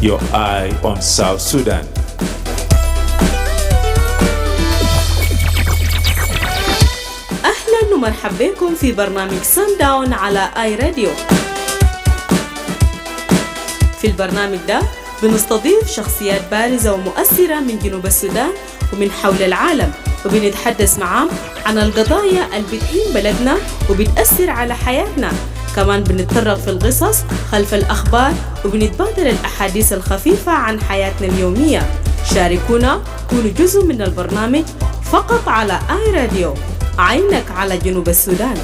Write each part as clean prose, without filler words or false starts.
your eye on South Sudan. أهلا ومرحبا بكم في برنامج Sundown على آي راديو. في البرنامج ده بنستضيف شخصيات بارزة ومؤثرة من جنوب السودان ومن حول العالم، وبنتحدث معاهم عن القضايا اللي بتهم بلدنا وبتأثر على حياتنا. كمان بنتطرق في القصص خلف الأخبار وبنتبادل الأحاديث الخفيفة عن حياتنا اليومية. شاركونا، كونوا جزء من البرنامج فقط على آي راديو، عينك على جنوب السودان.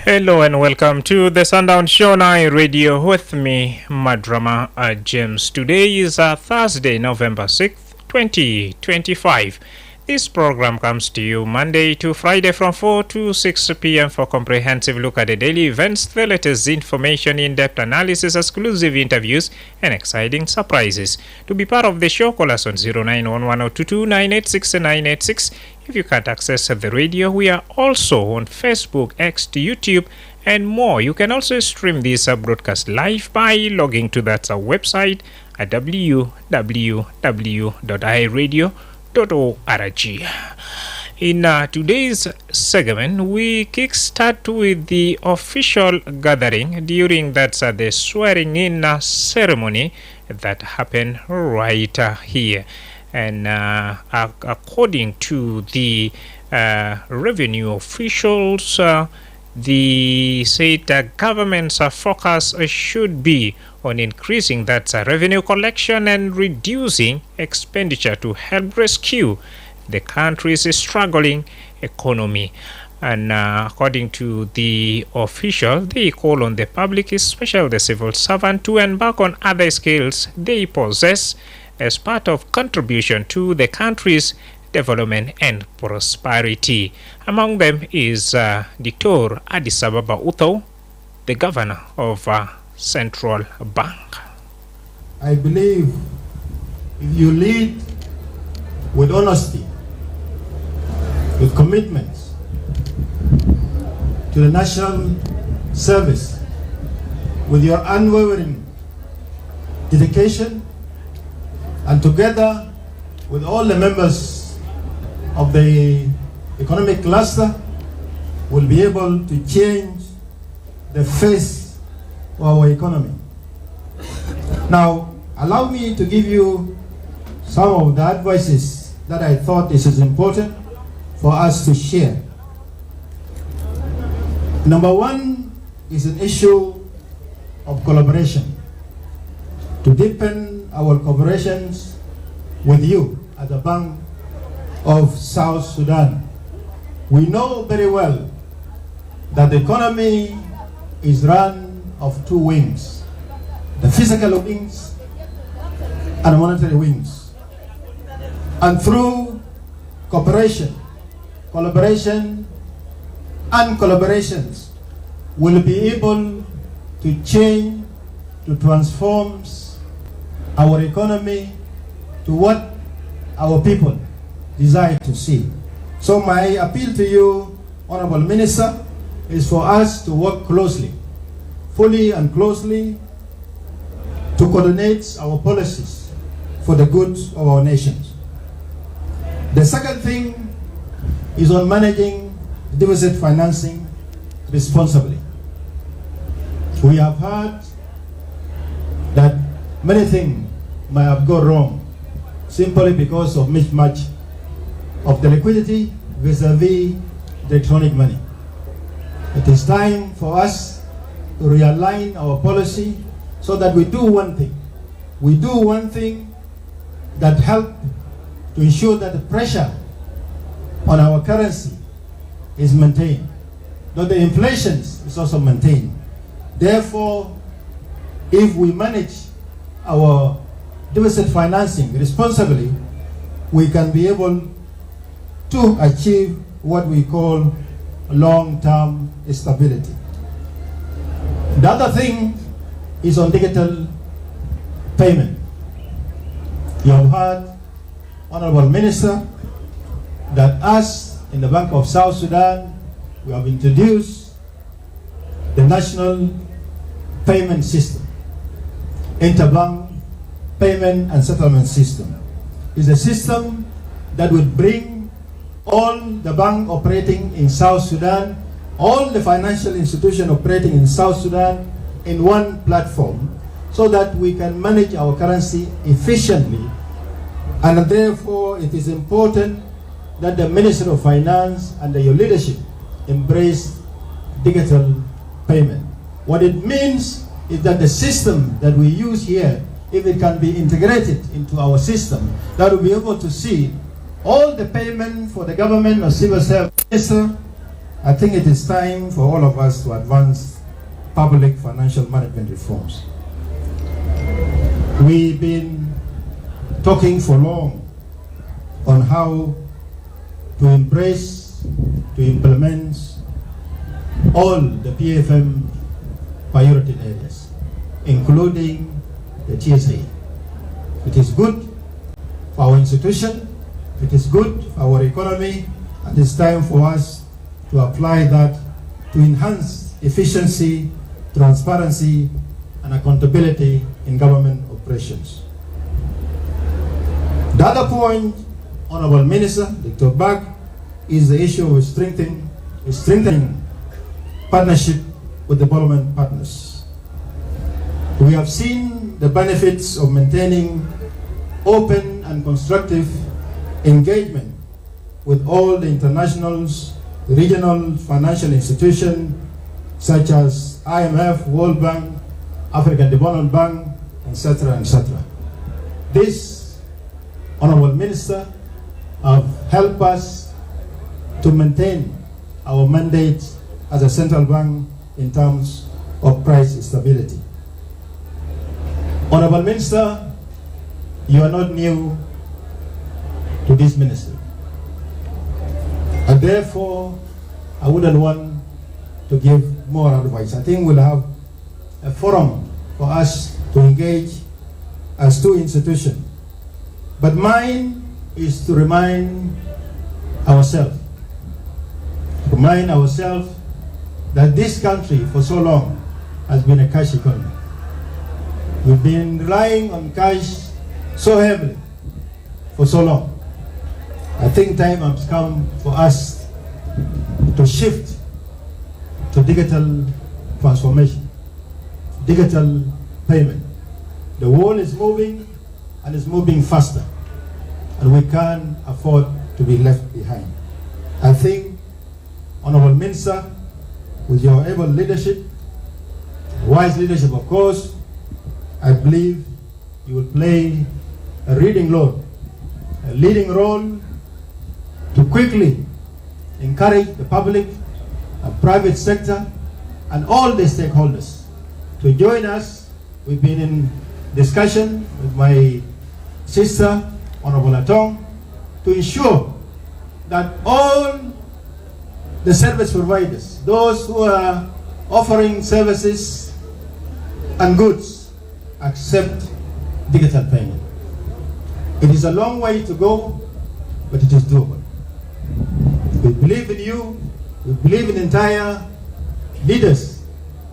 Hello and welcome to the Sundown Show on Radio with me, Madrama James. Today is Thursday, November 6th, 2025. This program comes to you Monday to Friday from 4 to 6 p.m. for comprehensive look at the daily events, the latest information, in-depth analysis, exclusive interviews, and exciting surprises. To be part of the show, call us on 0911-222-986-986. If you can't access the radio, we are also on Facebook, X, YouTube, and more. You can also stream this broadcast live by logging to that website at www.iradio.org. In today's segment, we kickstart with the official gathering during the swearing-in ceremony that happened right here. And according to the revenue officials, the said government's focus should be on increasing that revenue collection and reducing expenditure to help rescue the country's struggling economy. And according to the official, they call on the public, especially the civil servant, to embark on other skills they possess as part of contribution to the country's development and prosperity. Among them is Dr. Addis Ababa Utho, the governor of Central Bank. I believe if you lead with honesty, with commitments to the national service, with your unwavering dedication, and together with all the members of the economic cluster, will be able to change the face of our economy. Now, allow me to give you some of the advices that I thought is important for us to share. Number one is an issue of collaboration. To deepen our cooperations with you at the Bank of South Sudan. We know very well that the economy is run of two wings, the physical wings and monetary wings. And through cooperation, collaboration, and collaborations, we'll be able to change, to transform our economy to what our people desire to see. So my appeal to you, Honorable Minister, is for us to work closely, fully and closely, to coordinate our policies for the good of our nations. The second thing is on managing deficit financing responsibly. We have heard that many things might have gone wrong simply because of mismatch of the liquidity vis-a-vis the electronic money. It is time for us to realign our policy so that we do one thing. We do one thing that help to ensure that the pressure on our currency is maintained, that the inflation is also maintained. Therefore, if we manage our deficit financing responsibly, we can be able to achieve what we call long-term stability. The other thing is on digital payment. You have heard, Honorable Minister, that us in the Bank of South Sudan, we have introduced the National payment system, interbank payment and settlement system. It's a system that would bring all the bank operating in South Sudan, all the financial institutions operating in South Sudan in one platform, so that we can manage our currency efficiently. And therefore, it is important that the Minister of Finance under your leadership embrace digital payment. What it means is that the system that we use here, if it can be integrated into our system, that will be able to see all the payment for the government or civil service. I think it is time for all of us to advance public financial management reforms. We've been talking for long on how to embrace, to implement all the PFM priority areas, including the TSA. It is good for our institution, it is good for our economy, and it's time for us to apply that to enhance efficiency, transparency, and accountability in government operations. The other point, Honorable Minister, Dr. Bag, is the issue of strengthening partnership with development partners. We have seen the benefits of maintaining open and constructive engagement with all the internationals, regional financial institutions such as IMF, World Bank, African Development Bank, etc., etc. This, Honorable Minister, have helped us to maintain our mandate as a central bank in terms of price stability. Honorable Minister, you are not new to this ministry. And therefore, I wouldn't want to give more advice. I think we'll have a forum for us to engage as two institutions. But mine is to remind ourselves that this country for so long has been a cash economy. We've been relying on cash so heavily for so long. I think time has come for us to shift to digital transformation, digital payment. The world is moving and it's moving faster, and we can't afford to be left behind. I think, Honorable Minister, with your able leadership, wise leadership of course, I believe you will play a leading role to quickly encourage the public, the private sector, and all the stakeholders to join us. We've been in discussion with my sister, Honorable Atong, to ensure that all the service providers, those who are offering services and goods, accept digital payment. It is a long way to go, but it is doable. We believe in you, we believe in entire leaders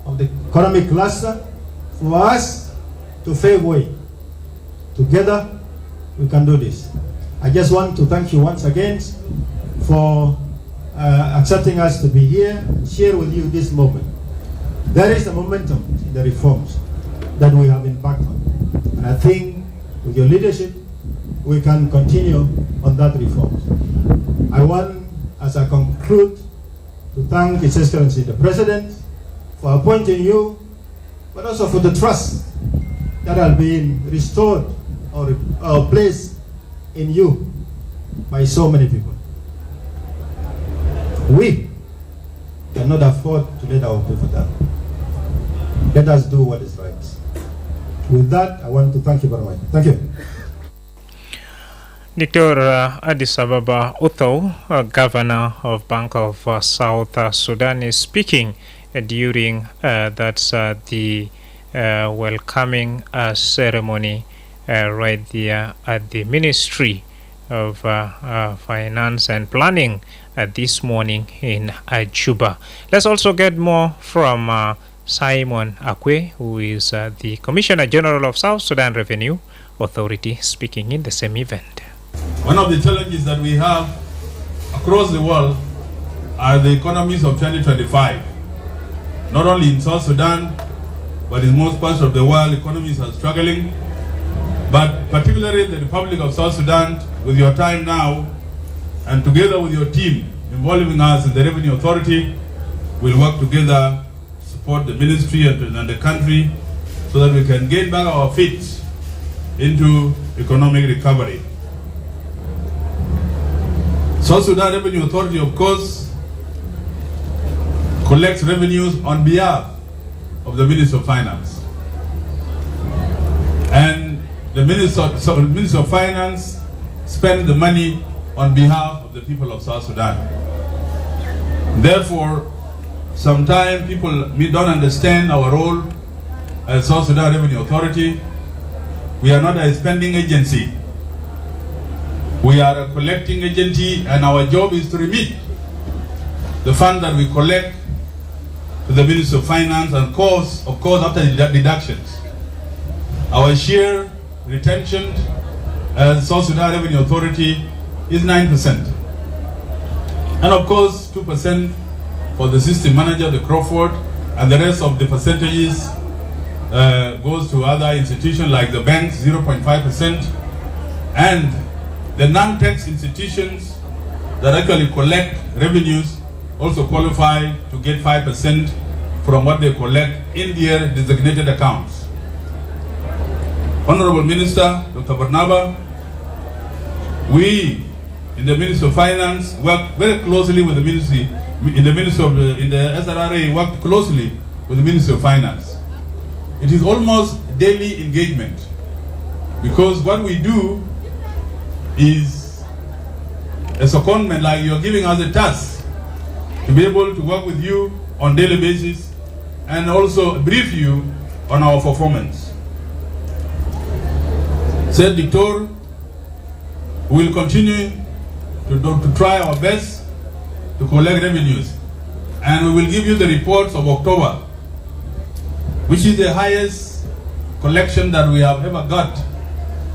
of the economic cluster for us to pave way. Together, we can do this. I just want to thank you once again for accepting us to be here and share with you this moment. There is a momentum in the reforms that we have embarked on. And I think with your leadership, we can continue on that reform. I want, as I conclude, to thank His Excellency the President for appointing you, but also for the trust that has been restored or placed in you by so many people. We cannot afford to let our people down. Let us do what is right. With that, I want to thank you very much. Thank you. Dr. Addis Ababa Utho, Governor of Bank of South Sudan, is speaking during the welcoming ceremony right there at the Ministry of Finance and Planning this morning in Juba. Let's also get more from Simon Akwe, who is the Commissioner General of South Sudan Revenue Authority, speaking in the same event. One of the challenges that we have across the world are the economies of 2025. Not only in South Sudan, but in most parts of the world, economies are struggling. But particularly in the Republic of South Sudan, with your time now, and together with your team involving us in the Revenue Authority, we'll work together to support the ministry and the country so that we can get back our feet into economic recovery. South Sudan Revenue Authority, of course, collects revenues on behalf of the Minister of Finance. And the Minister of Finance spends the money on behalf of the people of South Sudan. Therefore, sometimes people don't understand our role as South Sudan Revenue Authority. We are not a spending agency. We are a collecting agency, and our job is to remit the fund that we collect to the Minister of Finance, and of course after deductions. Our share retention as South Sudan Revenue Authority is 9%. And of course 2% for the system manager, the Crawford, and the rest of the percentages goes to other institutions like the banks, 0.5%, and the non-tax institutions that actually collect revenues also qualify to get 5% from what they collect in their designated accounts. Honorable Minister, Dr. Barnaba, we in the Ministry of Finance work very closely with the ministry, in the SRRA work closely with the Ministry of Finance. It is almost daily engagement, because what we do is a secondment, like you're giving us a task to be able to work with you on daily basis and also brief you on our performance. Said Victor, we will continue to try our best to collect revenues, and we will give you the reports of October, which is the highest collection that we have ever got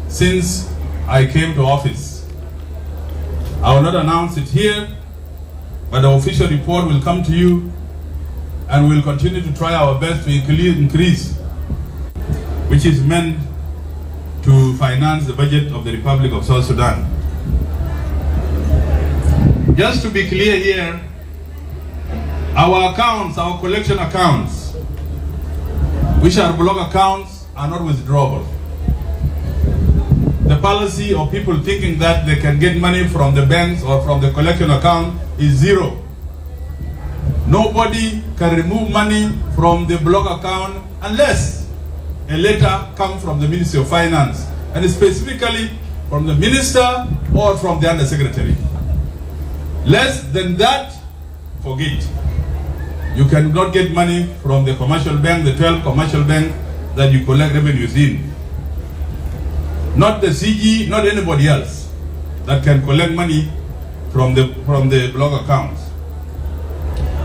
since I came to office. I will not announce it here, but the official report will come to you, and we will continue to try our best to increase, which is meant to finance the budget of the Republic of South Sudan. Just to be clear here, our accounts, our collection accounts, which are block accounts, are not withdrawable. The policy of people thinking that they can get money from the banks or from the collection account is zero. Nobody can remove money from the block account unless a letter comes from the Ministry of Finance, and specifically from the Minister or from the Undersecretary. Less than that, forget. You cannot get money from the commercial bank, the 12 commercial banks that you collect revenues in. Not the CG, not anybody else that can collect money from the block accounts.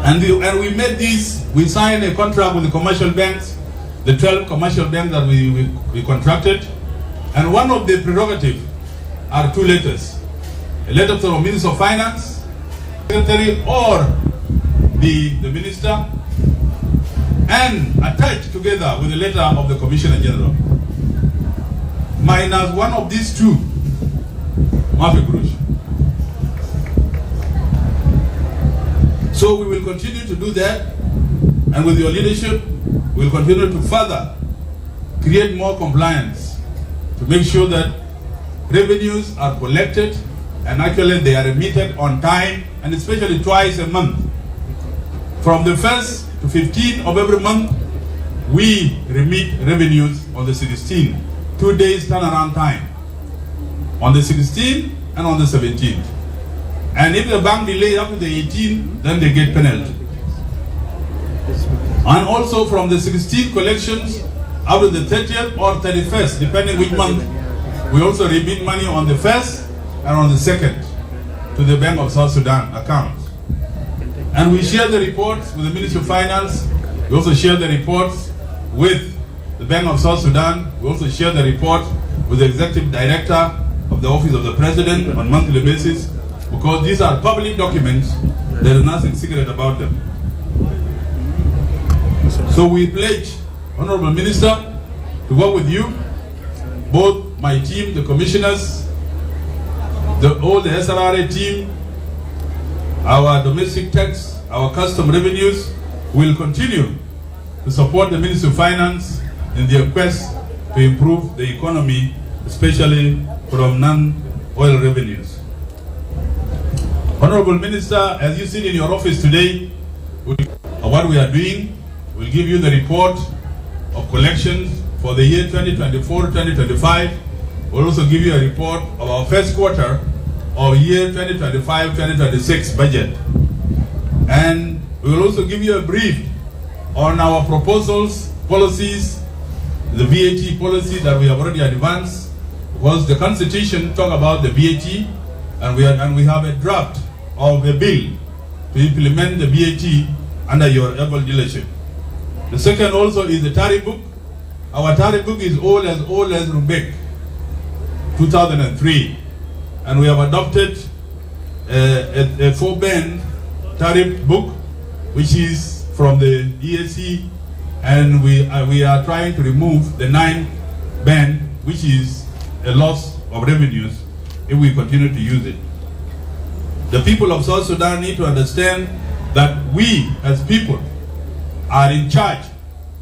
And we made this, we signed a contract with the commercial banks, the 12 commercial banks that we contracted, and one of the prerogatives are two letters. A letter from the Minister of Finance, Secretary, or the Minister, and attached together with the letter of the Commissioner General. Minus one of these two, Mafi Grush. So we will continue to do that, and with your leadership, we will continue to further create more compliance to make sure that revenues are collected and actually they are remitted on time, and especially twice a month. From the 1st to 15th of every month, we remit revenues on the 16th, 2 days turnaround time, on the 16th and on the 17th. And if the bank delays up to the 18th, then they get penalty. And also from the 16th collections up to the 30th or 31st, depending which month, we also remit money on the 1st and on the 2nd to the Bank of South Sudan accounts. And we share the reports with the Ministry of Finance. We also share the reports with the Bank of South Sudan. We also share the report with the Executive Director of the Office of the President on a monthly basis, because these are public documents. There is nothing secret about them. So we pledge, Honorable Minister, to work with you, both my team, the commissioners, all the SRRA team, our domestic tax, our custom revenues. Will continue to support the Ministry of Finance in their quest to improve the economy, especially from non-oil revenues. Honorable Minister, as you sit in your office today, what we are doing, we'll give you the report of collections for the year 2024-2025. We'll also give you a report of our first quarter of year 2025-2026 budget. And we will also give you a brief on our proposals, policies, the VAT policy that we have already advanced, because the Constitution talk about the VAT, and we have a draft of a bill to implement the VAT under your able leadership. The second also is the tariff book. Our tariff book is old as Rubek, 2003, and we have adopted a 4-band tariff book, which is from the ESC, and we are trying to remove the 9-band, which is a loss of revenues if we continue to use it. The people of South Sudan need to understand that we as people are in charge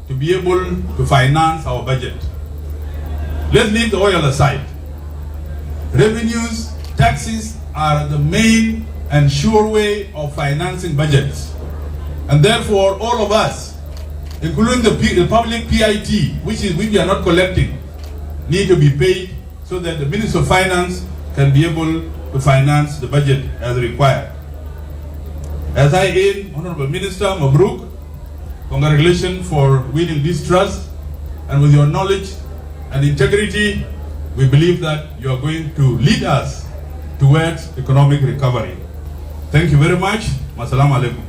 to be able to finance our budget. Let's leave the oil aside. Revenues, taxes are the main and sure way of financing budgets. And therefore, all of us, including the public PIT, which we are not collecting, need to be paid so that the Minister of Finance can be able to finance the budget as required. As I aim, Honorable Minister, Mabruk, congratulations for winning this trust, and with your knowledge and integrity, we believe that you are going to lead us towards economic recovery. Thank you very much. Assalamu alaikum.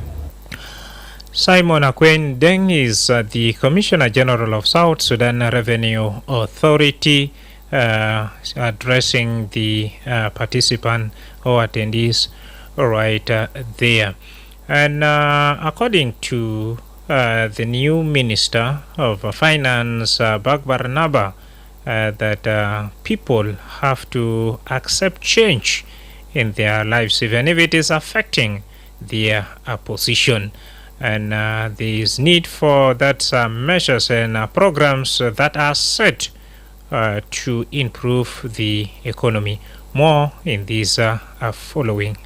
Simon Akwen Deng is the Commissioner General of South Sudan Revenue Authority, addressing the participant or attendees right there. And according to the new Minister of Finance, Madrama, that people have to accept change in their lives, even if it is affecting their position. And there is need for that measures and programs that are set to improve the economy. More in this following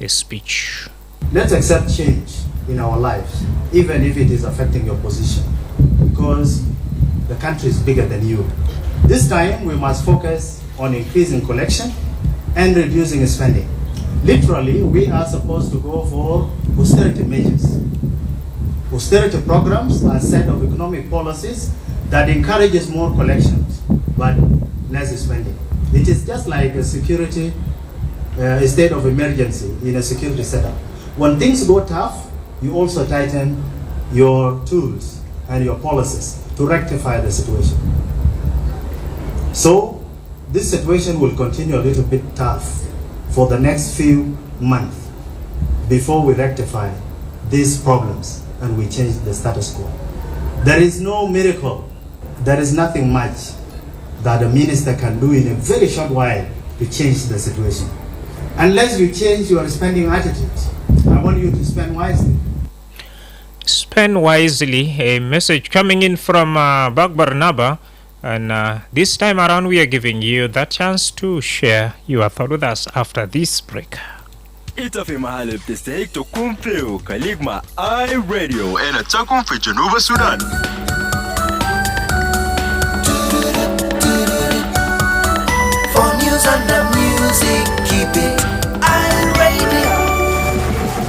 speech. Let's accept change in our lives, even if it is affecting your position, because the country is bigger than you. This time we must focus on increasing collection and reducing spending. Literally, we are supposed to go for austerity measures. Austerity programs are a set of economic policies that encourages more collections but less spending. It is just like a security, a state of emergency in a security setup. When things go tough, you also tighten your tools and your policies to rectify the situation. So this situation will continue a little bit tough for the next few months before we rectify these problems and we change the status quo. There is no miracle. There is nothing much that a minister can do in a very short while to change the situation. Unless you change your spending attitude, I want you to spend wisely. Spend wisely, a message coming in from Madrama, and this time around we are giving you that chance to share your thought with us after this break. Itafi mahali btastahili kumfeu kaligma iRadio inatakum fi Junuba Sudan. For news and the music, keep it iRadio.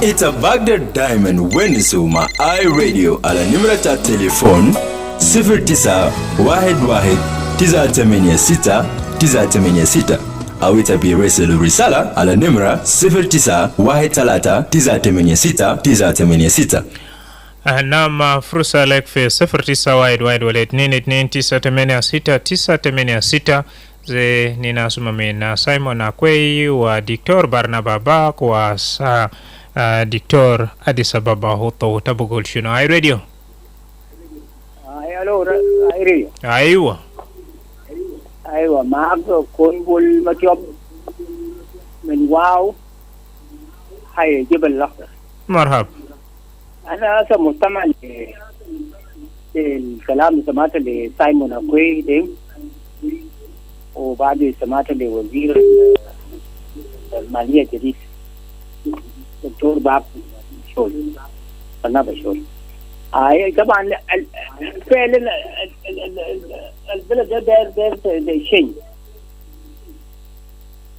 Ita Baghdad Diamond Wenisuma iRadio ala nimrata telefon 0911-986-986 au itabiresilu risala ala nimra 0913-986-986. نعم فرصة لك في 0911-229-86 زي نينا سمامين سايمون أكوي ودكتور برنابا باك وسا دكتور أديس أبابا هوتو تبقول شنو أي راديو. الو ايري أيوة معك كونبول مكيوب من واو هاي جبل الاخضر. مرحب. انا هسه مستمع للكلام اللي سمعته لسايمون اكوي ديم، وبعد سمعت لوزير الماليه الجديد دكتور باب شول فنابا شول. طبعا فعلا البلد ده داير شيء،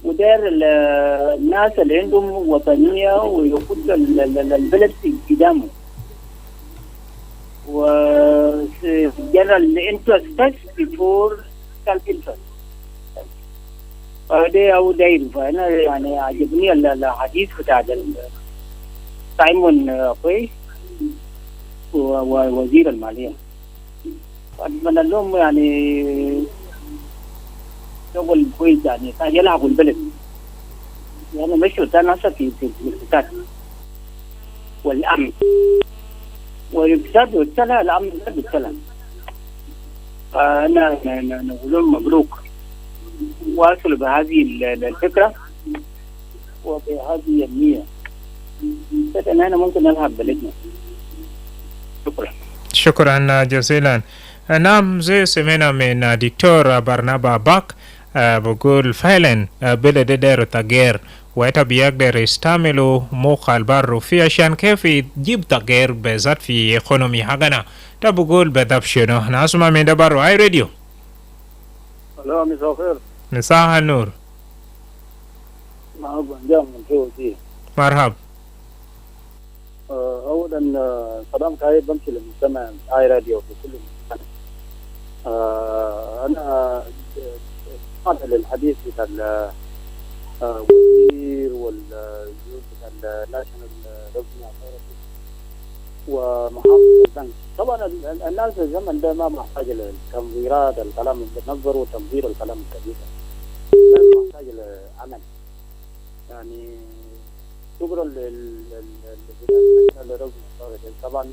وداير الناس اللي عندهم وطنيه ويحط البلد في قدامه، وجرى الانترست first before self interest. فده هو داير. فانا يعني عجبني الحديث بتاع سايمون كويس ووزير الماليه. أتمنى لهم يعني شغل كويس، يعني يلعبوا البلد، يعني مشوا تناسة في الاقتصاد والأمن، والاقتصاد والسلام، الأمن والسلام. فأنا نقول لهم مبروك، واصلوا بهذه الفكرة وبهذه النية، فإن أنا ممكن نلعب بلدنا. شكرا جزيلا. نعم زي سمعنا من دكتور برنابا باك بقول فعلا بلد دير تغيير وإتا بيقدر يستعملوا موقع البر في عشان كيف يجيب تغيير بالذات في ايكونومي حقنا. ده بقول بدأ شنو نسمع من دبر اي راديو. الو مساء الخير. مساء النور. معك بنجام من كيوتي. مرحب. اولا سلام كاي بمشي للمستمع اي راديو في كل مكان. انا سمعت للحديث بتاع الوزير والجيوب بتاع الناشونال ريفنيو اثورتي ومحافظ البنك. طبعا الناس في الزمن ده ما محتاج للتنظيرات، الكلام اللي بتنظر وتنظير الكلام الكبير، الناس محتاج لعمل. يعني شكرا للريفنيو. طبعا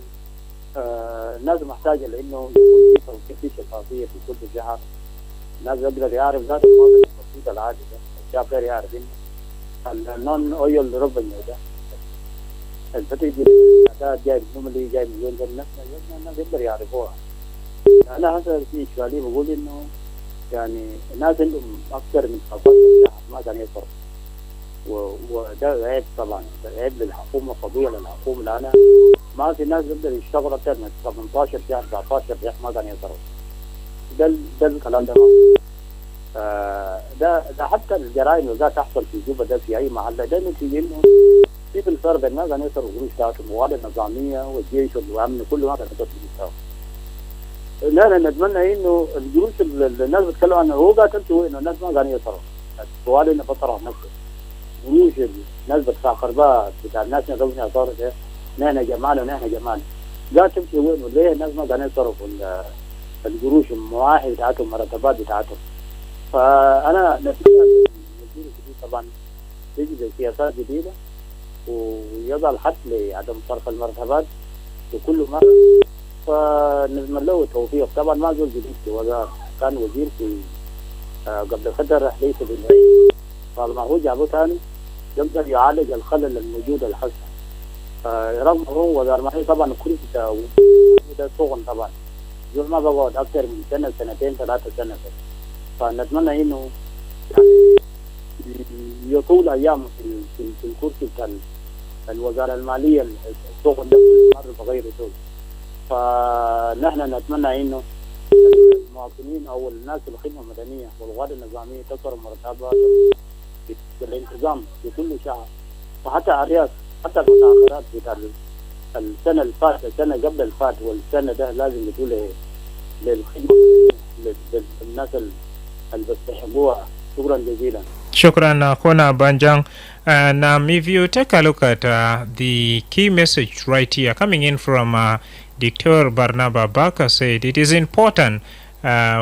الناس محتاجه لانه يكون في توثيق، في شفافيه في كل جهه. الناس يقدر يعرف ذات المواطن البسيط العادي ده، الشاب غير يعرف انه النون اويل ريفنيو ده الفتيجي ده جاي نوملي جاي مليون، الناس يقدر يعرفوها. انا هسه في اشكاليه بقول انه يعني الناس عندهم اكثر من 15 جهه ما كان يصرف، وده عيب طبعا، عيب للحكومه، فضيله للحكومه، لانها ما في ناس يقدر يشتغل اكثر من 18 شهر 19 شهر ما كان يصرف. ده الكلام ده ده حتى الجرائم اللي تحصل في جوبا ده في اي محل ده نتيجه انه في الفرق ما كان يصرف قروش بتاعته، المواد النظاميه والجيش والامن كله ما كان يصرف قروش. لا نتمنى انه القروش اللي الناس بتتكلم عنها هو قاتلته انه الناس ما كان يصرف، السؤال انه بطرح نفسه قروش الناس بتدفع قرضات بتاع الناس نقولنا صارت نحن جمعنا ونحن جمعنا، قاعد تمشي وين وليه الناس ما كانوا يصرفوا القروش المواعيد بتاعتهم مرتبات بتاعتهم. فانا نتمنى الوزير الجديد طبعا يجي بسياسات جديده ويضع الحد لعدم صرف المرتبات في كل مره، فنتمنى له التوفيق. طبعا ما زول جديد في وزاره، كان وزير في قبل فتره ليس بالعين، طالما هو جابه ثاني يقدر يعالج الخلل الموجود الحصل. رغم هو وزاره الماليه طبعا كل ده شغل طبعا زول ما بقعد اكثر من سنه سنتين 3 سنوات، فنتمنى انه يعني يطول ايامه في الكرسي بتاع الوزاره الماليه، الشغل ده كل مره بغير شغل. فنحن نتمنى انه المواطنين او الناس الخدمه المدنيه والقوات النظاميه تصرف مرتباتهم بالانتظام في كل شهر، وحتى الرئاسه حتى المتاخرات بتاع السنه اللي فاتت، السنه قبل اللي فاتت والسنه ده لازم يكون للخدمه للناس اللي بيستحقوها. شكرا جزيلا. Shukran Kona Banjang. And if you take a look at the key message right here coming in from Dr. Barnaba Baka said it is important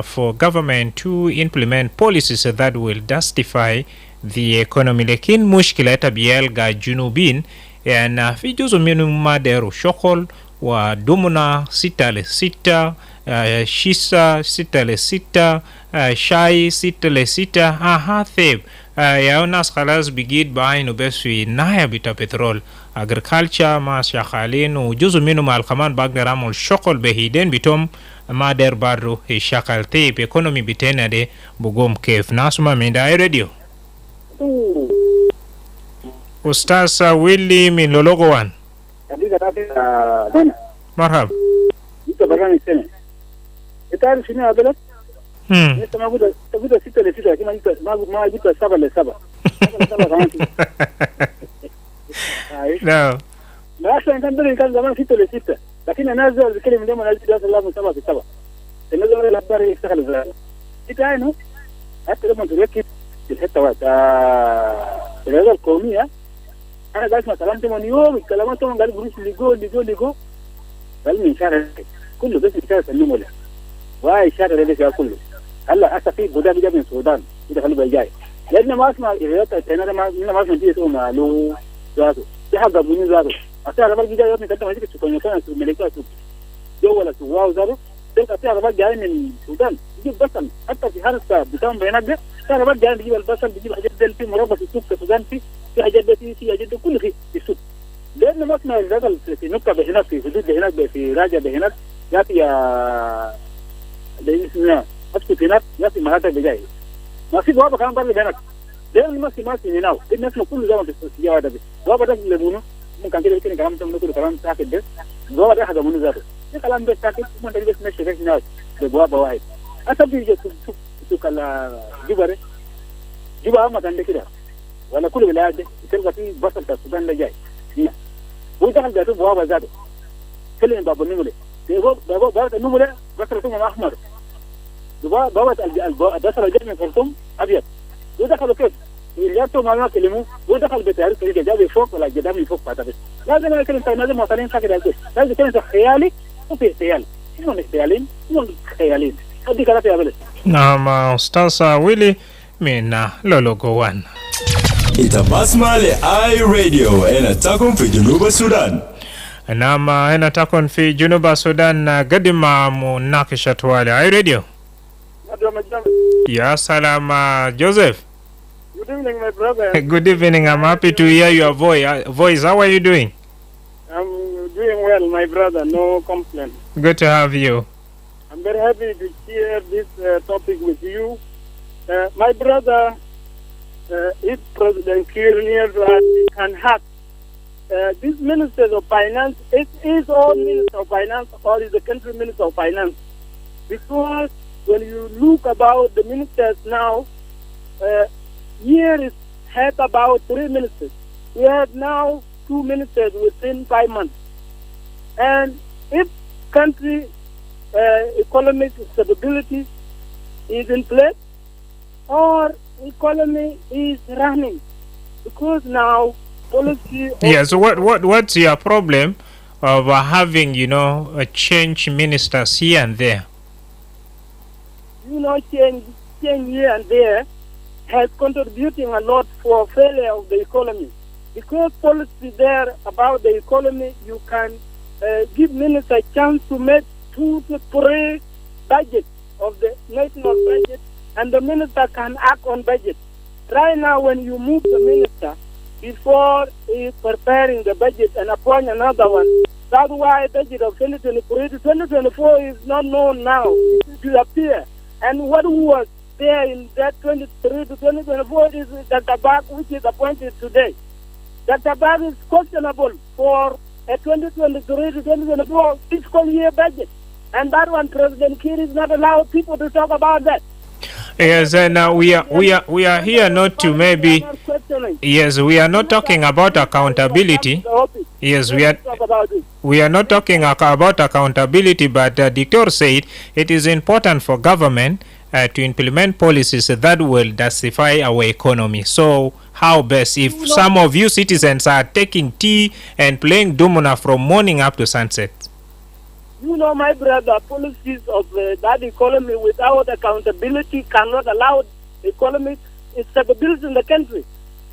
for government to implement policies that will justify the economy. Lekin mushkila tabiel ga junubin na fi juzu minu maderu shokol wa dumuna sita le sita shisa sita le sita shai sita le sita theb ya unas khalas bigid bainu beswi naya bita petrol agriculture ma shakhalin u juzu minu mal khaman bagner amul shokol behiden bitom mader barru shakal teb economy bitena de bugom kef nasuma minda radio Ustaz Willy min Lologowan. Marhab. Ito barang sini. Ita sini adalah. Ito maguda sita le sita. Kima ito maguda saba le saba. No. Nasa kan zaman sita le sita. Lakini anazo zikili mdomo na sita la saba saba. Inazo la habari istakhala za. Ita ino. Hata kama tureki الحته وقت الرياضه القوميه انا قاعد اسمع كلام تمام يوم الكلام تمام قال بروس ليجو قال من شارع كله بس شارع سلموا له واي شارع اللي كله هلا اسا في بودا جاي من السودان كده خلوا جاي لان ما اسمع الرياضه انا ما اسمع دي اسمه له ذاته في حاجه من ذاته اصلا لما جاي يوم كده ما يجي تكون كان الملكات جو ولا واو ذاته تلقى فيها رباط جاي من السودان يجيب بصل حتى في حرس بتاعهم بينات ده فيها رباط جاي بيجيب البصل بيجيب حاجات ده في مربى في السوق في السودان في حاجات ده في حاجات ده كله في السوق لأن ما اسمع الرجل في نقطة بهناك في حدود بهناك في راجع بهناك ياتي ده اسمه أسكت هناك ياتي مناطق بجاي ما في بوابة كمان برضه بهناك لأن ما في هناك الناس كل زمان في السياحة ده بوابة ده لمونه ممكن كده يمكن كلام تم نقول كلام ساكت ده بوابة ده حاجة منه ذاته كلام بس ساكت ما تقدر تمشي في الناس بوابة واحد أتبي يجي سوق الجبرة جبرة ما عندك كده ولا كل بلاد تلقى فيه بصل السودان اللي جاي هو دخل جاته بوابة ذاته كلهم باب النملة باب النملة بصل ثم أحمر بوابة البصل جاي من خرطوم أبيض هو دخلوا كيف يجاتوا ما كلموا هو دخل بتعرف كده جاب فوق ولا جدام من فوق بعد لازم يكون لازم مثلا ساكت على لازم يكون خيالي وفي خيال شنو خيالين شنو خيالين هذيك لا فيها بلد نعم أستاذ ويلي من لولوغوان Itabasma le iRadio inatakon fi Junuba Sudan. نعم هنا تكون في جنوب السودان قدم مناقشة والي iRadio. يا سلام جوزيف. Good evening, my brother. Good evening. I'm happy to hear your voice. How are you doing? I'm doing well, my brother. No complaint. Good to have you. I'm very happy to share this topic with you. My brother, if President Kiir can hack this Minister of Finance, it is all Minister of Finance or is the country Minister of Finance. Because when you look about the ministers now, here is had about 3 ministers. We have now 2 ministers within 5 months. And if country economic stability is in place or economy is running, because now policy. Yes. What's your problem of having a change ministers here and there? Change here and there has contributing a lot for failure of the economy. Because policy there about the economy, you can give minister a chance to make 2 to 3 budgets of the national budget, and the minister can act on budget. Right now, when you move the minister before he's preparing the budget and appoint another one, that's why budget of 2023 to 2024 is not known now. It disappear. And what was there in that 23 to 2024 is Dr. Bag, which is appointed today. Dr. Bag is questionable for a 2023 to 2024 fiscal year budget. And that one, President Kiir is not allowed people to talk about that. Yes, and we are here not to maybe. Yes, we are not talking about accountability. Yes, we are not talking about accountability, but the dictator said it is important for government to implement policies that will densify our economy. So how best if some of you citizens are taking tea and playing domino from morning up to sunset? You know, my brother, policies of that economy without accountability cannot allow economic stability in the country.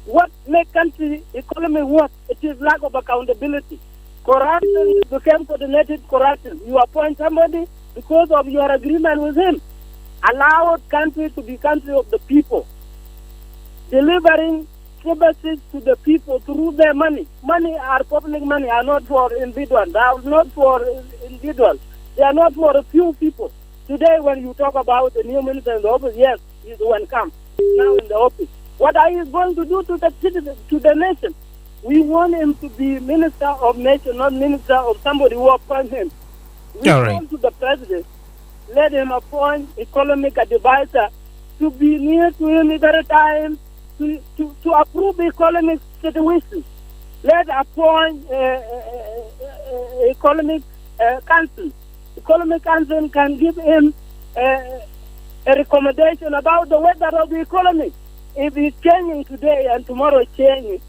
What makes country economy work? It is lack of accountability. Corruption became coordinated corruption. You appoint somebody because of your agreement with him. Allow country to be country of the people. Delivering services to the people through their money. Money are public money, are not for individuals. They are not for individuals. They are not for a few people. Today, when you talk about the new minister in the office, yes, he's one come now in the office. What are you going to do to the citizens, to the nation? We want him to be minister of nation, not minister of somebody who appoints him. We want to the president, let him appoint economic advisor to be near to him every time to approve economic situation. Let appoint economic council. Economic council can give him a recommendation about the weather of the economy. If it's changing today and tomorrow it's changing,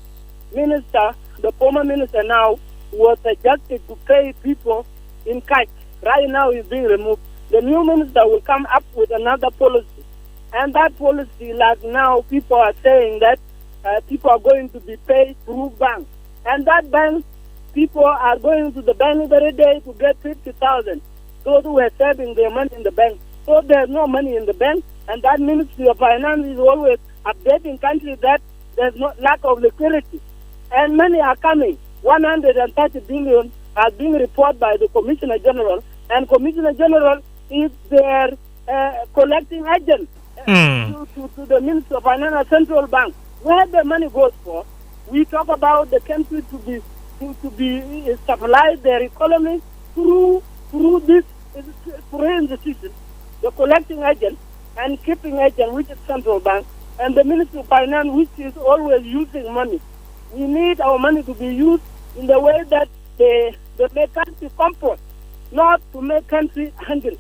minister, the former minister now, was suggested to pay people in cash. Right now he's being removed. The new minister will come up with another policy. And that policy, like now, people are saying that people are going to be paid through bank. And that bank, people are going to the bank every day to get 50,000. Those who are saving their money in the bank. So there's no money in the bank. And that Ministry of Finance is always updating country that there's no lack of liquidity. And money are coming. 130 billion are being reported by the Commissioner General. And Commissioner General is their collecting agent to the Ministry of Finance and Central Bank. Where the money goes for, we talk about the country to be stabilize their economy through this institution, the collecting agent and keeping agent, which is Central Bank, and the Ministry of Finance, which is always using money. We need our money to be used in the way that they make country comfort, not to make country hungry.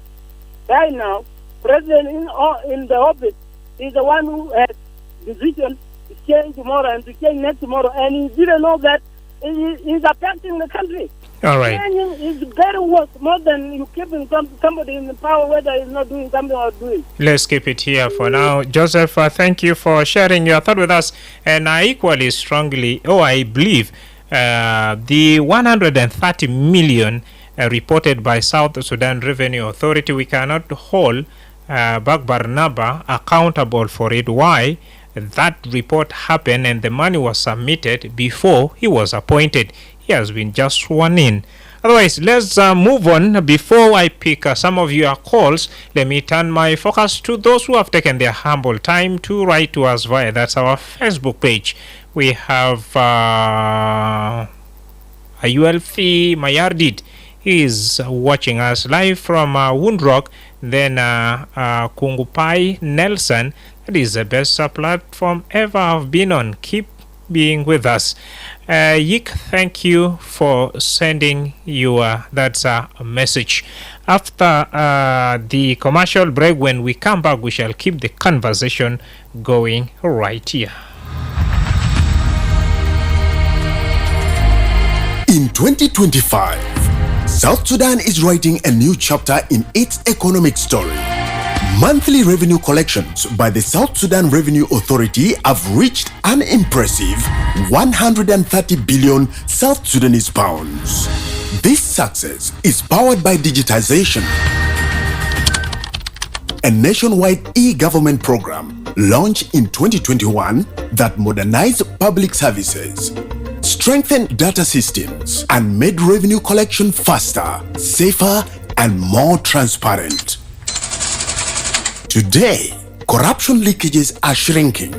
Right now, President in the office is the one who has decision to change tomorrow and to change next tomorrow, and he didn't know that he's affecting the country. All right. Changing is very worse, more than you keeping somebody in the power, whether he's not doing something or doing. Let's keep it here for now. Joseph, thank you for sharing your thought with us. And I equally strongly, I believe the 130 million reported by South Sudan Revenue Authority, we cannot hold Madrama accountable for it. Why? That report happened and the money was submitted before he was appointed. He has been just sworn in. Otherwise, let's move on. Before I pick some of your calls, let me turn my focus to those who have taken their humble time to write to us via that's our Facebook page. We have Ayuelfi Mayardid. He is watching us live from Woodrock. Then Kungupai Nelson. That is the best platform ever I've been on. Keep being with us. Yik, thank you for sending your that's a message. After the commercial break, when we come back, we shall keep the conversation going right here. In 2025, South Sudan is writing a new chapter in its economic story. Monthly revenue collections by the South Sudan Revenue Authority have reached an impressive 130 billion South Sudanese pounds. This success is powered by digitization, a nationwide e-government program launched in 2021 that modernized public services, strengthened data systems, and made revenue collection faster, safer, and more transparent. Today, corruption leakages are shrinking,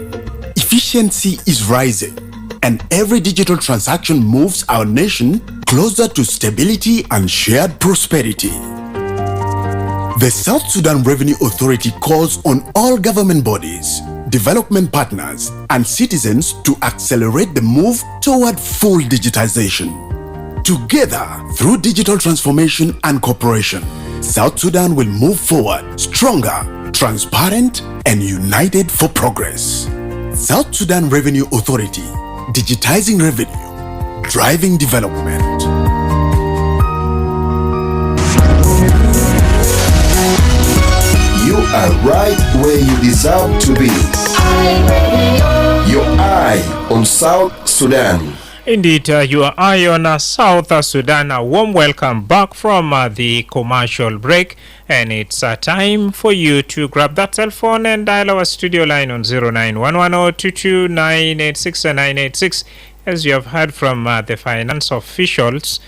efficiency is rising, and every digital transaction moves our nation closer to stability and shared prosperity. The South Sudan Revenue Authority calls on all government bodies, development partners, and citizens to accelerate the move toward full digitization. Together, through digital transformation and cooperation, South Sudan will move forward stronger, transparent, and united for progress. South Sudan Revenue Authority, digitizing revenue, driving development. You are right where you deserve to be. Your eye on South Sudan. Indeed, your eye on South Sudan. A warm welcome back from the commercial break, and it's time for you to grab that cell phone and dial our studio line on 0911-22986-986. As you have heard from the finance officials,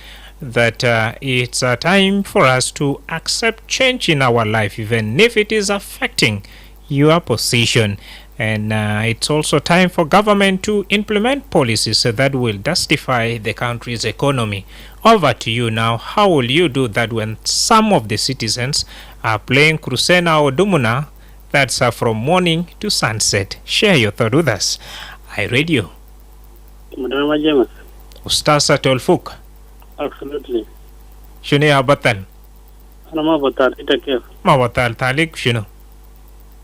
that it's time for us to accept change in our life, even if it is affecting your position. And it's also time for government to implement policies that will justify the country's economy. Over to you now. How will you do that when some of the citizens are playing Krusena or Dumuna? That's from morning to sunset. Share your thought with us. iRadio. Madrama James. Ustasa Tolfuk. Absolutely. Shuni abatal. Ana ma batal ita kef. Ma batal talik shunu.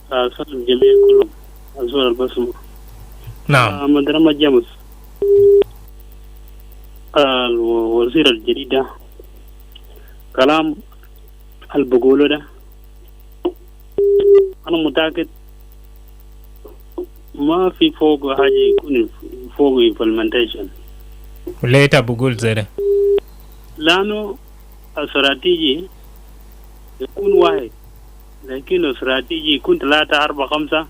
Salam jami'a kullum. أزور البسمة. نعم. مدرمة جامس. الوزير الجديد كلام البقوله ده أنا متأكد ما في فوق حاجة يكون فوق implementation. ليه تبقول زي لأنه استراتيجي يكون واحد لكن استراتيجي يكون 3 4 5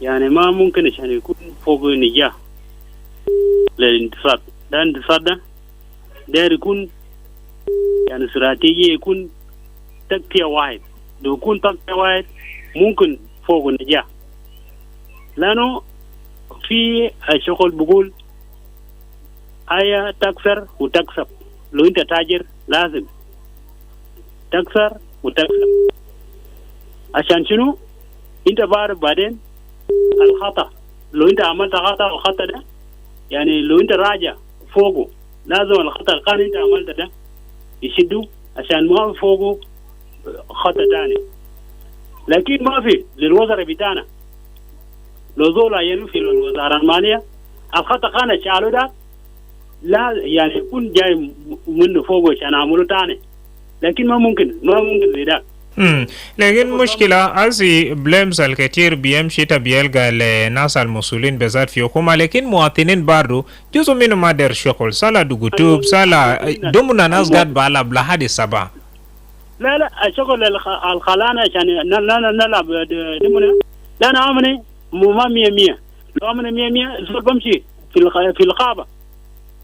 يعني ما ممكن عشان يكون فوق نجاح للانتصار. ده الانتصار ده داير يكون يعني استراتيجي يكون تكتية واحد. لو يكون تكتية واحد ممكن فوق النجاح، لأنه في الشغل بقول آية تكسر وتكسب. لو أنت تاجر لازم تكسر وتكسب. عشان شنو؟ أنت بعرف بعدين الخطأ. لو أنت عملت خطأ والخطأ ده يعني لو أنت راجع فوقه لازم الخطأ كان أنت عملت ده يشدوا عشان ما فوقه خطأ تاني. لكن ما في للوزراء بتاعنا لو زولا ينفي الوزارة المالية الخطأ كان شالوا ده لا يعني يكون جاي منه فوقه عشان عملوا تاني، لكن ما ممكن زي ده. لكن مشكلة أزي بلمز الكثير بيمشي تبيلقى لناس المسؤولين بذات في حكومة، لكن مواطنين برضو جزء منهم ما در شغل سالا دوغوتوب سالا دومنا ناس قاعد بالا بلا هذه السبعة. لا الشغل الخلانة عشان نلعب دومنا لا أنا أمني ما 100 لو أمني 100 زول بمشي في الغابة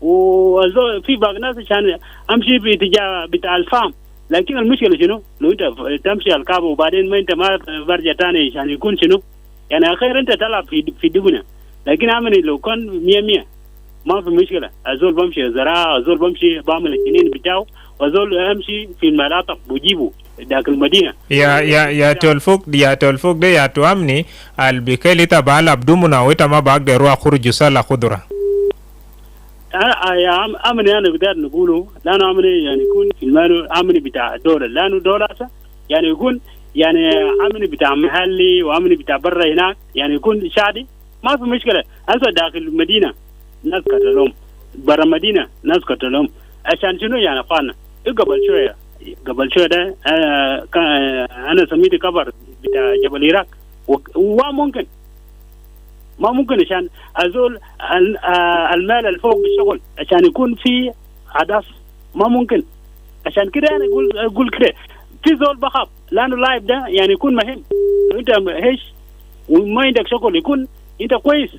وزول في باقي ناس عشان أمشي باتجاه بتاع الفام. لكن المشكلة شنو؟ لو أنت تمشي الكعبة وبعدين ما أنت ما برجع تاني عشان يكون شنو؟ يعني أخير أنت تلعب في دبنا، لكن أمني لو كان 100 ما في مشكلة. أزول بمشي زراعة، أزول بمشي بعمل الجنين بتاعه، وأزول أمشي في المناطق بجيبه داخل المدينة. يا تولفوك ده يا توامني البكالي تبع بدمنا ويتا ما بقدر أروح خرج سلا خضرة. يا أمني أنا بدأت نقوله لأنه أمني يعني يكون في المال أمني بتاع دولة، لأنه دولة يعني يكون يعني أمني بتاع محلي وأمني بتاع برا هناك يعني يكون شادي ما في مشكلة. هسه داخل المدينة ناس قتلهم، برا المدينة ناس قتلهم عشان شنو يعني قانا قبل شوية ده أنا سميت كبر بتاع جبل العراق وممكن ما ممكن عشان أزول المال الفوق بالشغل عشان يكون في حدث ما ممكن. عشان كده أنا أقول كده في زول بخاف لأنه لايف ده يعني يكون مهم. لو أنت هيش وما عندك شغل يكون أنت كويس.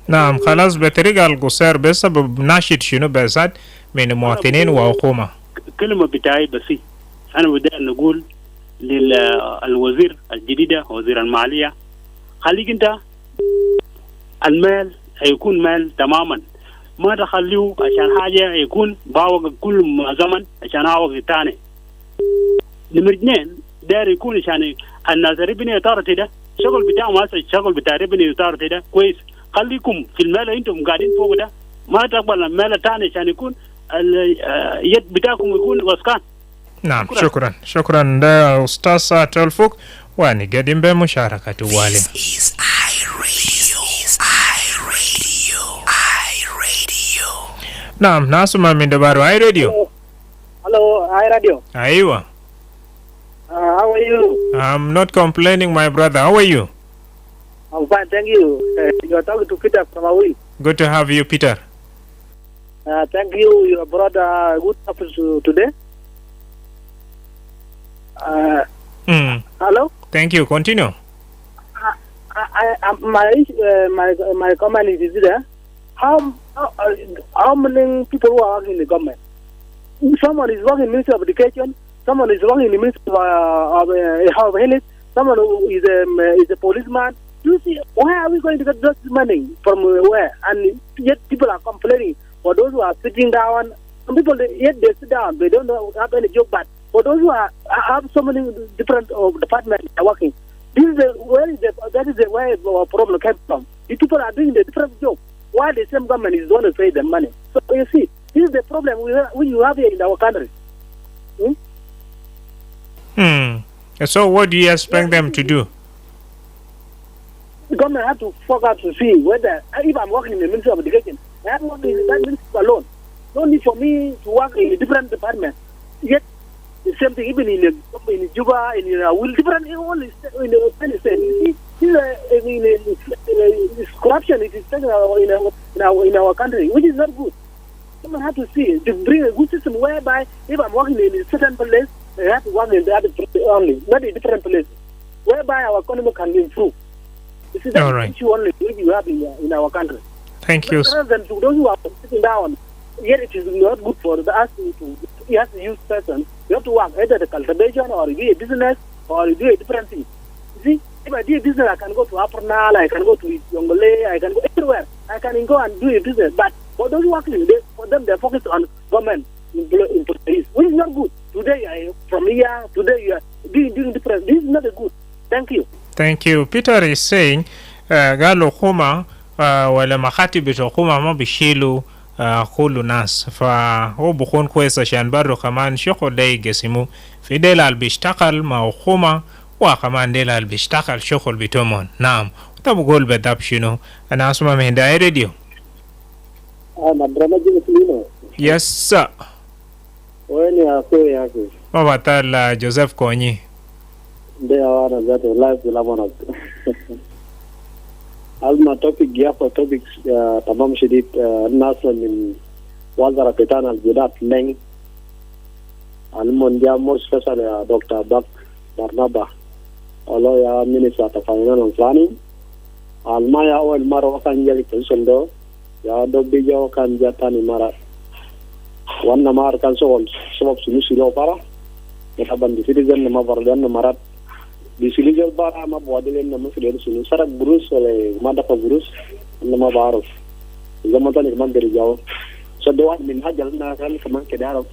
نعم خلاص بطريقة القصير بسبب ناشد شنو بسات من مواطنين وحكومة. كلمة بتاعي بس أنا بدأ نقول للوزير الجديدة وزير المالية خليك أنت المال هيكون مال تماما ما تخليه عشان حاجة يكون باوق كل زمن عشان عوق تاني. نمر 2 داير يكون عشان الناس ربني يطارتي ده شغل بتاعه ما الشغل بتاع ربني يطارتي ده كويس. خليكم في المال انتم قاعدين فوق ده ما تقبل المال تاني عشان يكون اليد بتاعكم يكون وسكان. نعم شكرا ده أستاذ تولفوك wani gadin be musharakatu wale. Is iRadio. Naam, nasuma min dabaru iRadio. Hello, iRadio. Aiwa. How are you? I'm not complaining, my brother. How are you? I'm fine, thank you. You are talking to Peter from Awi. Good to have you, Peter. Thank you. You brought a good topic today. Hello. Thank you. Continue. My comment is there. How many people who are working in the government? Someone is working in the Ministry of Education. Someone is working in the Ministry of Health. Someone who is a policeman. You see, why are we going to get this money from where? And yet people are complaining. For those who are sitting down, some people yet they sit down. They don't have any job. But for those who have so many different departments are working, that is where our problem came from. These people are doing the different job. Why the same government is going to pay them money? So you see, this is the problem we have here in our country. So what do you expect them to do? The government have to focus to see whether, if I'm working in the Ministry of Education, I have to work in that ministry alone. No need for me to work in a different department. Yet, the same thing, even in Juba, in different, in the state. You see, this corruption is taken in our country, which is not good. Someone have to see, to bring a good system whereby, if I'm working in a certain place, I have to work in the other place only, not a different place, whereby our economy can improve. This is the issue only which you have in our country. Thank you. Rather than to those who are sitting down, yet it is not good for us to use person. You have to work either the cultivation or do a business or do a different thing. You see, if I do a business, I can go to Apernal, I can go to Yongole, I can go everywhere. I can go and do a business. But for those working, for them, they focus on government employees, which is not good. Today, from here, today you are doing different. This is not a good. Thank you. Thank you. Peter is saying, قالوا حكومة ولا مخاطب الحكومة ما بيشيلوا كل ناس فهو بكون كويس عشان برضو كمان شغل ده يقسموا في ديل اللي بيشتغل مع حكومة وكمان ديل اللي بيشتغل شغل بتومون. نعم. طب بقول بدأ شنو؟ أنا أسمع من داي راديو. Madrama jina Lino. Yes sir. Wewe ni afwe yake. Mama tala Joseph Konyi. Ndio wana zote live la mwana. Alma topic ya for topics tamam shidit nasl min wazara petana al-jidat leng. Almondia most special Dr. Bak Barnaba. Alo ya minister of finance and planning. Alma ya awal mara wakan jali position do. Ya dobbi jo kan jatani mara. Wanna mar kan so sebab solusi lo para. Kita bandi citizen nama bardan marat. Di Silijal bara ma bodelen nama sudah sunu sarak burus oleh madafa burus nama barus. Zaman ni kemana dari jauh. Sedoan min hajal na kan kemana kedaro.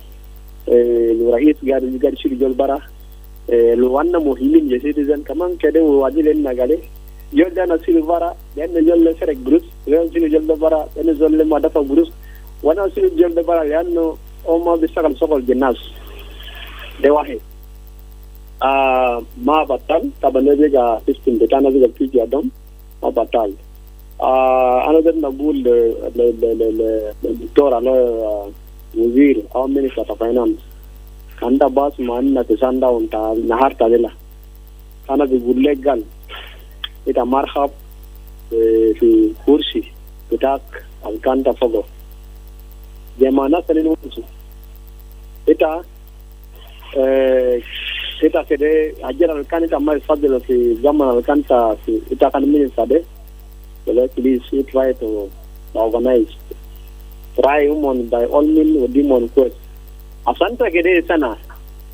Lu rakyat juga di Silijal bara. Lu wanna muhimin je citizen kemana kedeng wadilen nagale. Jordan Silvara, then the Jol Serek Bruce, then Silijal bara, then the Jol madafa burus. Wana Silijal bara yano oma bisakal sokol jenas. Dewahe. Ma batal tabane ga system de kana ga piji adam ma batal another nabul le doctor no wazir aw minister of finance kanda bas man na Sundown ta nahar ta dela kana bi legal ita marhab fi kursi bitak al kanta fogo jamana salinu ita kita kede ajar alkanita mai fadlo fi zaman alkanta fi ita kan minister de please try to organize try by all means with demon quest asanta kede sana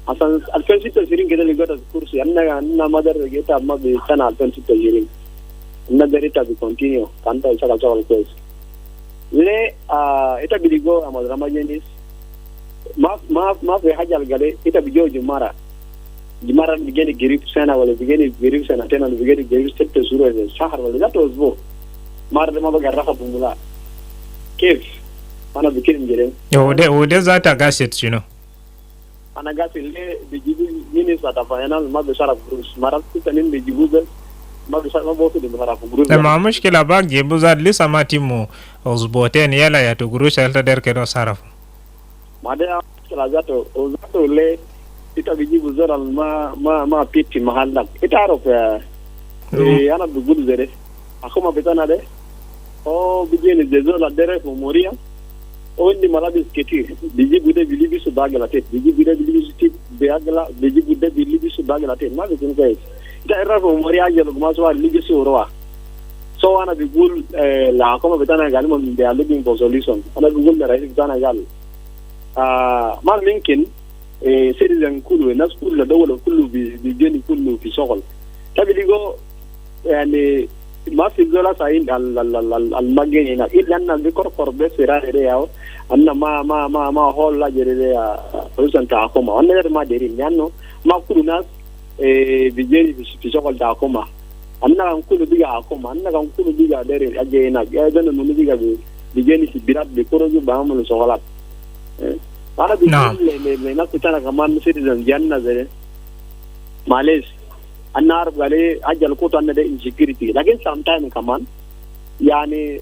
asan alkansito siring kede ligota kursi anna mother geta mag sana alkansito siring anna derita bi continue kanta isa kalcha quest le ita biligo amadrama jenis ma fi hajal gale ita bijo jumara Jumara begini girip sana wala begini girip sana tena begini girip sette sura de shahar wala that was bo mar de ma baga rafa bumula kif ana bikin giren o de zata gaset you know anagasi le bijibu minister ta finance ma bishara gurus marat tanin bijibu bas ma bishara ma bosu de mara gurus ma mushkila ba jibu zad lisa matimu uzboten yala ya to gurus alta der kedo saraf made kila zato le ita bijibu zara ma piti mahalla ita rof ana bugul zere akoma betana de o bijeni de zola dere fo moria o ndi malabis ketir bijibu de bilibi su bagala tet bijibu de bilibi su bagala bijibu de bilibi su bagala tet ma bijibu guys ita era fo moria jelo ma so ligi su roa so ana bigul la akoma betana gal mo de looking for solution ana bigul de raisi betana gal ما ممكن citizen كله الناس كلها دولة كله بيجيني كله في شغل تبي ليجو يعني ما في زولا ساين المجاني هنا إلا أن بيكور قرب سيران رياو أن ما هول لا جري فرصة تاعكما أنا غير ما جري لأنه ما كل ناس بيجيني في شغل تاعكما أنا كم كل بيجا عكما أنا كم كل بيجا داري أجينا إذا إنه بيجا بيجيني في بلاد بيكورو بعمل شغلات أنا بقول لناس تانا كمان citizen جانا زي معلش أنا أعرف قالي أجل كوت أنا ده insecurity لكن sometimes كمان يعني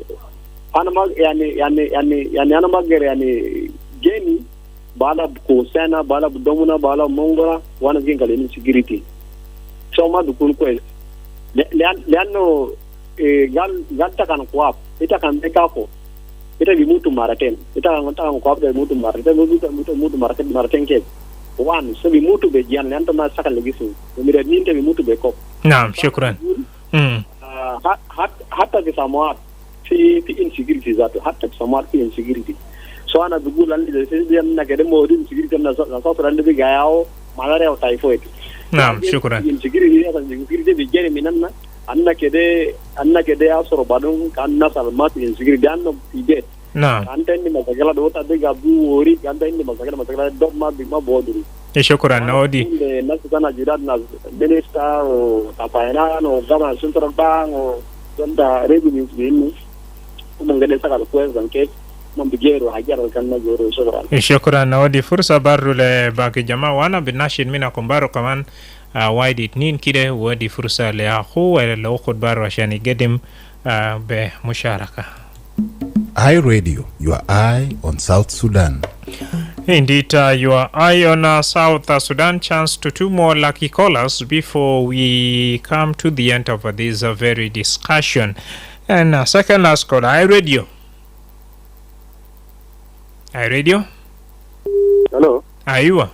أنا ما يعني أنا ما غير يعني جيني بالا بكوسانا بالا بدومنا بالا مونغرا وأنا جين قالي insecurity شو ما بقول كويس لأنه قال تكان كواب إذا كان بكافو ita bi mutu maraten ita ngata ko abda mutu maraten mutu maraten ke wan so bi mutu be jan nan ma saka legisu mi re ninte bi mutu be ko naam shukran hatta ke samawat fi insecurity zato hatta ke samawat fi insecurity so ana dugul andi de se dem na ke de mo din insecurity na so rande bi gayao malaria o typhoid naam shukran insecurity bi jere minanna anna kede asoro badung kanna salmat insecurity anno ide naam anta indi masagala do ta de gabu wori anta indi masagala do ma bi ma boduri shukran naodi na sana jirat na minister o tapayana no gama central bank o donda revenue bin mo ngade saka ko zanke mo bigero hajara kanna goro shukran naodi fursa barule baki jama wana binashin mina kumbaro kaman وايد اتنين كده ودي فرصة لأخو لو خد بار عشان يقدم بمشاركة. I Radio, your eye on South Sudan. Indeed, your eye on South Sudan. Chance to two more lucky callers before we come to the end of this very discussion. And second last caller, I Radio. I Radio. Hello. Aywa.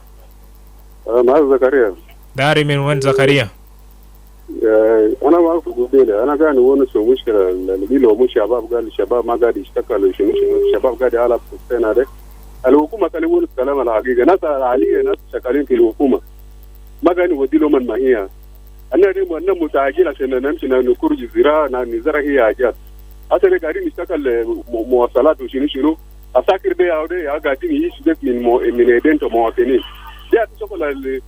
Zakaria. داري من وين زكريا؟ أنا ما أعرف قبيلة أنا قاعد نقول شو مشكلة اللي لو مش شباب قال الشباب ما قاعد يشتغلوا شو الشباب قاعد يلعب في السنة ده الحكومة كان يقول الكلام الحقيقة ناس عالية ناس شغالين في الحكومة ما قاعد يودي لهم من ما هي أنا متعجل عشان نمشي نخرج زراعة نزرع هي حاجات أصلا قاعدين نشتغل مواصلات وشنو أساكر ده أو ده قاعدين يعيش من إيدين مواطنين ده شغل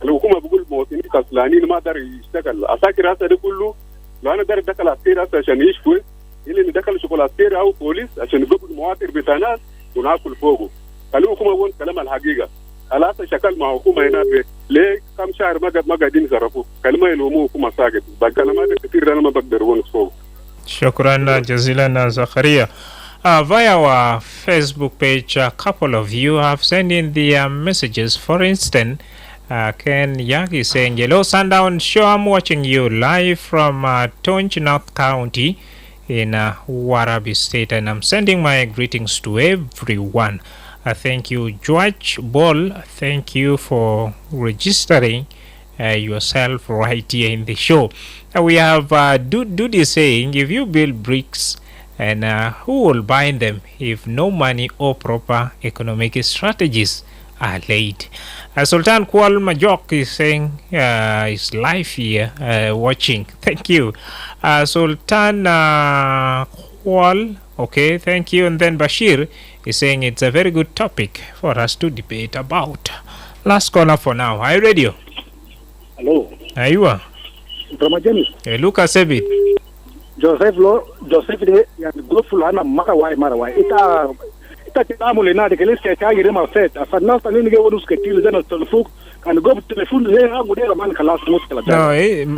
الحكومة بقول مواطنين كسلانين ما دار يشتغل أساكر هذا ده كله لو أنا دار دخل عسكري هذا عشان يعيش كويس اللي ندخل شغل عسكري أو بوليس عشان يقبل مواطن بتاعنا وناكل فوقه الحكومة بقول كلام الحقيقة على أساس شكل مع حكومة هنا ليه كم شهر ما قاعدين يصرفوا كلمة يلوموا حكومة ساكت بكلمات كثير أنا ما بقدر ونصفوه. شكرا جزيلا زكريا. Via our Facebook page, a couple of you have sent in the messages. For instance, Ken Yagi saying, hello Sundown Show, I'm watching you live from Tonj, North County in Warabi State, and I'm sending my greetings to everyone. Thank you, George Ball. Thank you for registering yourself right here in the show. We have Dudy saying, if you build bricks, and who will buy them if no money or proper economic strategies are laid? Sultan Kual Majok is saying his live here watching. Thank you. Sultan Kual, okay, thank you. And then Bashir is saying it's a very good topic for us to debate about. Last caller for now. Hi, radio. Hello. Aywa. Ramajani. Lucas Ebit. Joseph de yani group fulana marawai ita لسه تعامل هناك لسه تاجي رما فات فالناس اللي نجي ونس كتير زي التلفون كان جوب التليفون زي هاو ده ما خلاص مشكله no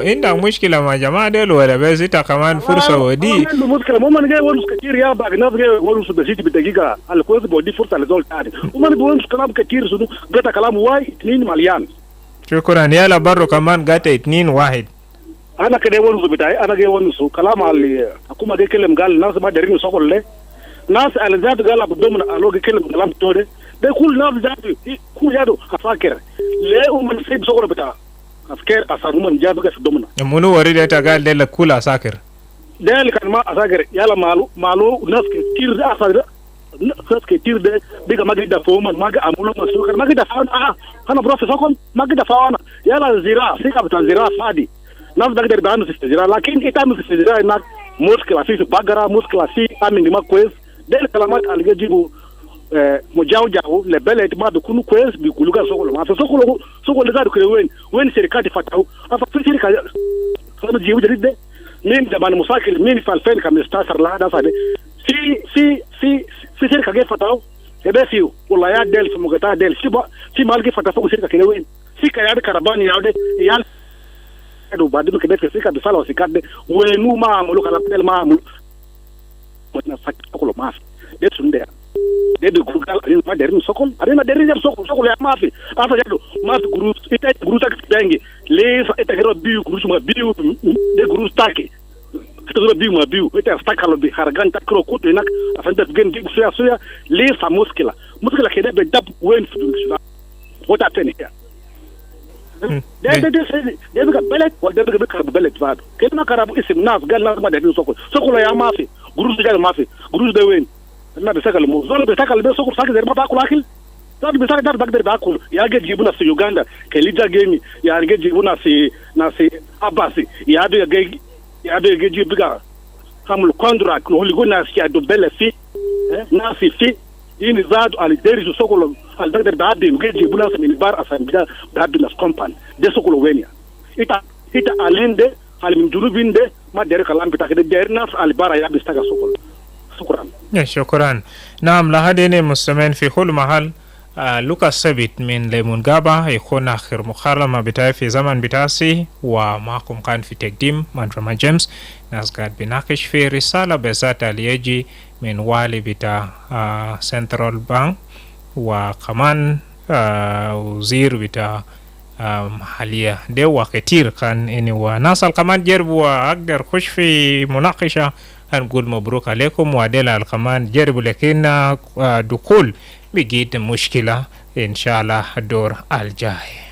عندك مشكله مع جماعه دول ولا بس انت كمان فرصه ودي عنده مشكله ما نجي ونس كتير يا باقي ناس جاي ونس بسيط بالدقيقه على كويس بودي فرصه لزول ثاني وما نجي ونس كلام كتير شنو قطع كلام واي 2 مليان شكرا يلا برو كمان قاتا 2-1 انا كده ونس بتاعي انا جاي ونس كلام اللي حكومه جاي كلام قال الناس ما دارين يسوقوا له ناس اللي ذات قال بدهم قالوا كلام كلام توده ده كل ناس ذات كل يادو افكر ليه ومن سيب صغر بتاع افكار اثر من جابك في ضمنه منو وريد انت قال ده كل اساكر ده اللي كان ما اساكر يلا مالو ناس كتير ده اساكر ناس كتير ده بيجا ما قد فهم ما عملوا مسوكر ما قد فانا انا بروح سوكم ما قد فانا يلا زراعه سيكا بتاع زراعه فادي ناس بقدر بيعملوا في الزراعه لكن انت تعمل في الزراعه هناك مشكله في بقره مشكله في امن ما كويس ده الكلامات اللي جيبوا مجاوجاو لبلد ما بيكونوا كويس بيقولوا كده سوق ما سوق اللي قالوا كده وين شركات فتحوا في شركه خلينا نجيبوا جديد ده مين زمان مساكل مين في 2015 لا ده صار في شركه جاي فتحوا هذا فيه والله يا ديل في مقطع ديل في مال جاي فتحوا شركه كده وين في كيان كرباني ياود يال وبعدين كده في شركه بيصلوا شركات وينو ما عملوا كلام ده ما عملوا ما فتحوا ما ده سندير ده بيقول قال ما دارين سوكل انا دارين سوكل يا ما في عارف يا ما في جروب انت جروب تاك تانجي ليه انت غير بيو جروب ما بيو ده جروب تاكي تقول بيو ما بيو انت استكلوا بخرجان تاكلوا كوت هناك عشان تجين دي سويا ليه مشكله كده بدب وين في وات تاني ده بقى بلد وده بقى بلد بعد كده ما كربوا اسم ناس قال لا ما دارين سوكل يا ما في جروب ده ما في جروب ده وين الناس بيسكل الموزون بيسكل بيسكل ساكت زي ما باكل اكل ده بيسكل ده بقدر باكل يا جي جيبونا في يوغندا كليجا جيمي يا جي جيبونا في ناسي اباسي يا بي جي بيغا عملوا كونتراكت نقول لكم ناس يا دوبل في ناس في ين زاد على ديرج سوكل على بقدر بعدين جي جيبونا من بار عشان بدا بعدين في كومباني ده سوكل وينيا ايتا الين ده على من جنوبين ده ما دير كلام بتاع كده دير ناس على بار يا بيستغل سوكل شكرا نعم لهذين مستمعين في كل محل لوكاس سبت من ليمونغابا يكون آخر مخرمة بتاعي في زمن بتاعسي ومعكم كان في تقديم مدرما جيمس ناس قاعد بناقش في رسالة بذات اللي من والي بتاع سنترال بانك وكمان وزير بتاع محلية ده وكتير كان إني وناس كمان جربوا أقدر خش في مناقشة هنقول مبروك عليكم وعدل كمان جربوا لكن دخول بقيت مشكلة إن شاء الله الدور الجاي